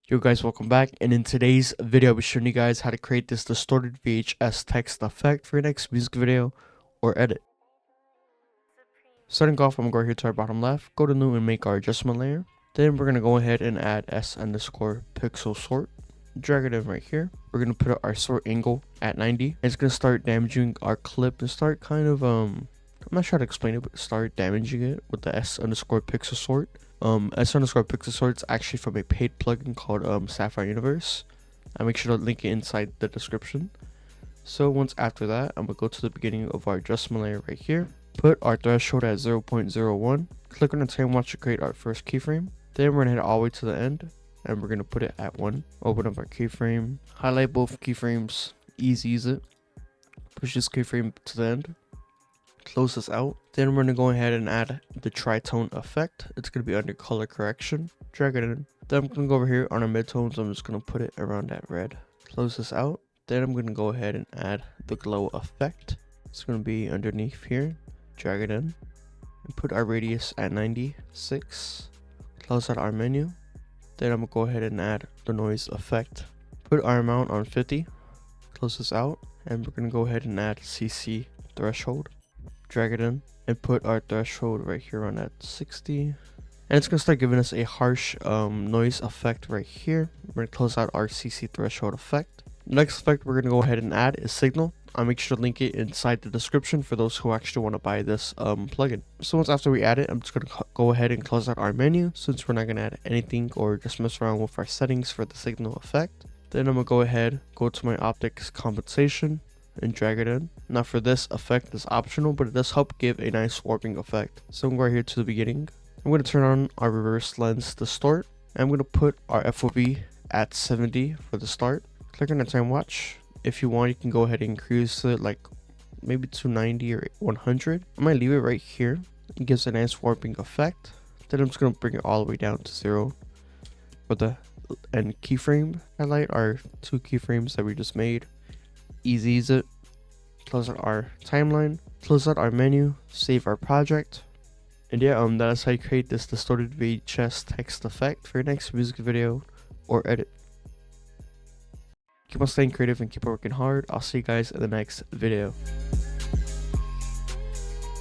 Yo guys, welcome back, and in today's video I'll be showing you guys how to create this distorted VHS text effect for your next music video or edit. Starting off, I'm going to go here to our bottom left, go to new and make our adjustment layer. Then we're going to go ahead and add s_pixel sort, drag it in right here. We're going to put our sort angle at 90. It's going to start damaging our clip and start kind of I'm not sure how to explain it, but start damaging it with the s_pixel sort. S_pixel sort is actually from a paid plugin called Sapphire Universe. I'll make sure to link it inside the description. So once after that, I'm going to go to the beginning of our adjustment layer right here. Put our threshold at 0.01. Click on the time watch to create our first keyframe. Then we're going to head all the way to the end, and we're going to put it at 1. Open up our keyframe. Highlight both keyframes. Ease it. Push this keyframe to the end. Close this out. Then we're going to go ahead and add the tritone effect. It's going to be under color correction. Drag it in. Then I'm going to go over here on our midtones. I'm just going to put it around that red. Close this out. Then I'm going to go ahead and add the glow effect. It's going to be underneath here. Drag it in. And put our radius at 96. Close out our menu. Then I'm going to go ahead and add the noise effect. Put our amount on 50. Close this out. And we're going to go ahead and add CC threshold. Drag it in and put our threshold right here on at 60, and it's going to start giving us a harsh noise effect right here. We're going to close out our CC threshold effect. The next effect we're going to go ahead and add is signal. I'll make sure to link it inside the description for those who actually want to buy this plugin. So once after we add it, I'm just going to go ahead and close out our menu, since we're not going to add anything or just mess around with our settings for the signal effect. Then I'm going to go ahead, go to my optics compensation, and drag it in. Now for this effect is optional, but it does help give a nice warping effect. So I'm going to go here to the beginning. I'm going to turn on our reverse lens distort. And I'm going to put our FOV at 70 for the start. Click on the time watch. If you want, you can go ahead and increase it like maybe to 90 or 100. I might leave it right here. It gives a nice warping effect. Then I'm just going to bring it all the way down to 0 for the end keyframe. Highlight our 2 keyframes that we just made. Ease it. Close out our timeline. Close out our menu. Save our project. And yeah, that is how you create this distorted VHS text effect for your next music video or edit. Keep on staying creative and keep on working hard. I'll see you guys in the next video.